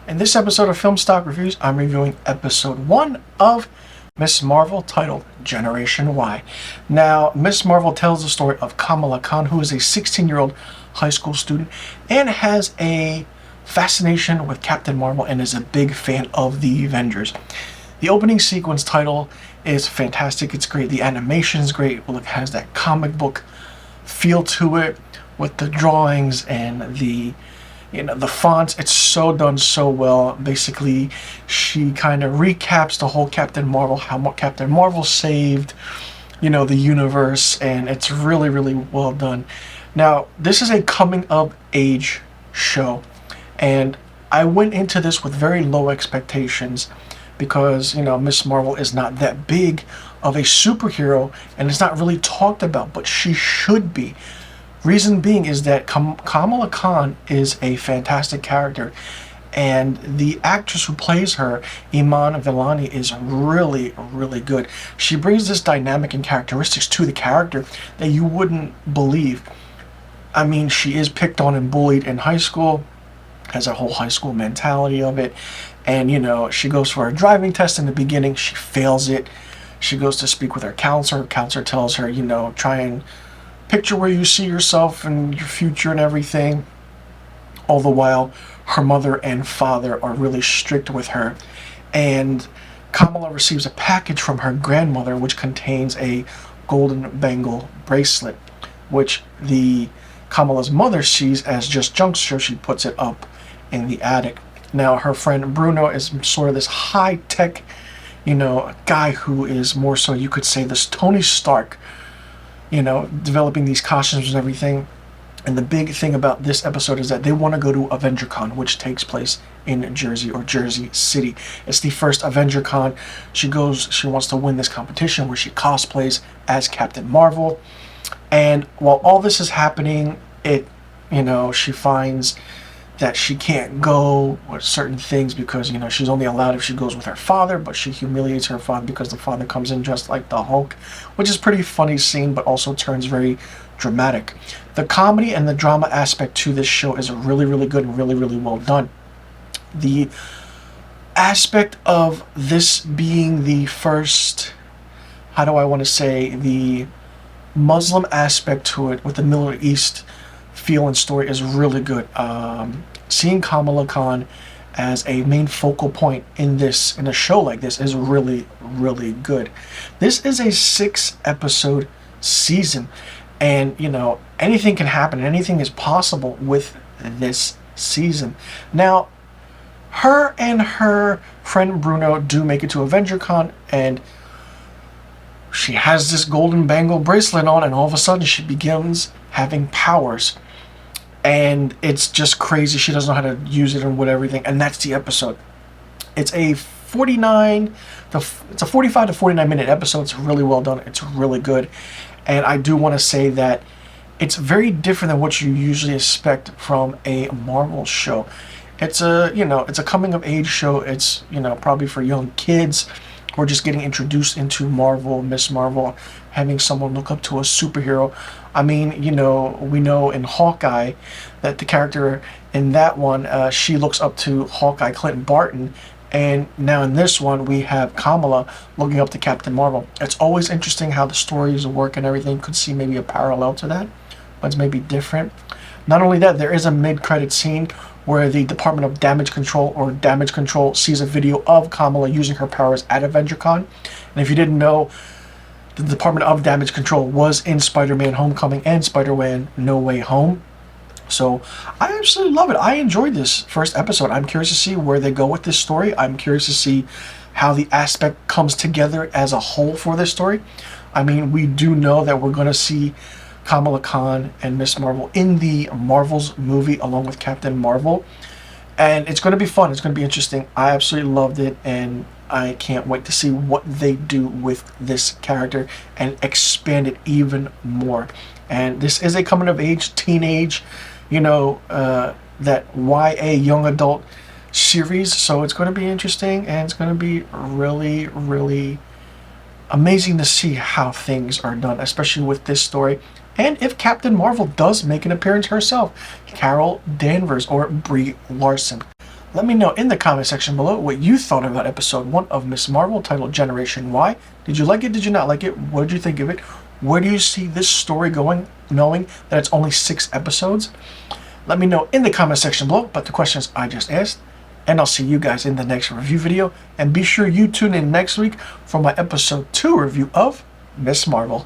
In this episode of Film Stock Reviews, I'm reviewing episode 1 of Miss Marvel, titled Generation Y. Now, Miss Marvel tells the story of Kamala Khan, who is a 16-year-old high school student and has a fascination with Captain Marvel and is a big fan of the Avengers. The opening sequence title is fantastic. It's great. The animation is great. It has that comic book feel to it with the drawings and the fonts. It's so done so well. Basically, she kind of recaps the whole Captain Marvel, how Captain Marvel saved, the universe, and it's really, really well done. Now, this is a coming-of-age show, and I went into this with very low expectations because, Miss Marvel is not that big of a superhero, and it's not really talked about, but she should be. Reason being is that Kamala Khan is a fantastic character, and the actress who plays her, Iman Vellani, is really, really good. She brings this dynamic and characteristics to the character that you wouldn't believe. I mean, she is picked on and bullied in high school, has a whole high school mentality of it, and she goes for a driving test in the beginning, she fails it. She goes to speak with her counselor. Her counselor tells her, try and picture where you see yourself and your future and everything. All the while, her mother and father are really strict with her. And Kamala receives a package from her grandmother which contains a golden bangle bracelet, which Kamala's mother sees as just junk, so she puts it up in the attic. Now, her friend Bruno is sort of this high-tech, guy who is more so, you could say, this Tony Stark, developing these costumes and everything. And the big thing about this episode is that they want to go to AvengerCon, which takes place in Jersey or Jersey City. It's the first AvengerCon. She wants to win this competition where she cosplays as Captain Marvel. And while all this is happening, she finds that she can't go with certain things because, she's only allowed if she goes with her father, but she humiliates her father because the father comes in dressed like the Hulk, which is a pretty funny scene, but also turns very dramatic. The comedy and the drama aspect to this show is really, really good and really, really well done. The aspect of this being the first, the Muslim aspect to it with the Middle East feel and story is really good. Seeing Kamala Khan as a main focal point in a show like this is really, really good. This is a 6-episode season, and anything can happen. Anything is possible with this season. Now, her and her friend Bruno do make it to AvengerCon, and she has this golden bangle bracelet on, and all of a sudden she begins having powers. And it's just crazy. She doesn't know how to use it and everything. And that's the episode. It's a 45 to 49 minute episode. It's really well done. It's really good. And I do want to say that it's very different than what you usually expect from a Marvel show. It's a coming of age show. It's, probably for young kids who are just getting introduced into Marvel, Miss Marvel, having someone look up to a superhero. I mean, we know in Hawkeye that the character in that one, she looks up to Hawkeye Clinton Barton, and now in this one we have Kamala looking up to Captain Marvel. It's always interesting how the stories work and everything. Could see maybe a parallel to that, but it's maybe different. Not only that, there is a mid-credit scene where the Department of Damage Control sees a video of Kamala using her powers at AvengerCon. And if you didn't know, the Department of Damage Control was in Spider-Man Homecoming and Spider-Man No Way Home. So I absolutely love it. I enjoyed this first episode. I'm curious to see where they go with this story. I'm curious to see how the aspect comes together as a whole for this story. I mean, we do know that we're going to see Kamala Khan and Miss Marvel in the Marvels movie along with Captain Marvel. And it's going to be fun. It's going to be interesting. I absolutely loved it, and I can't wait to see what they do with this character and expand it even more. And this is a coming-of-age, teenage, that YA young adult series. So it's going to be interesting, and it's going to be really, really amazing to see how things are done, especially with this story. And if Captain Marvel does make an appearance herself, Carol Danvers or Brie Larson. Let me know in the comment section below what you thought about episode 1 of Miss Marvel, titled Generation Y. Did you like it? Did you not like it? What did you think of it? Where do you see this story going, knowing that it's only 6 episodes? Let me know in the comment section below about the questions I just asked. And I'll see you guys in the next review video. And be sure you tune in next week for my episode 2 review of Miss Marvel.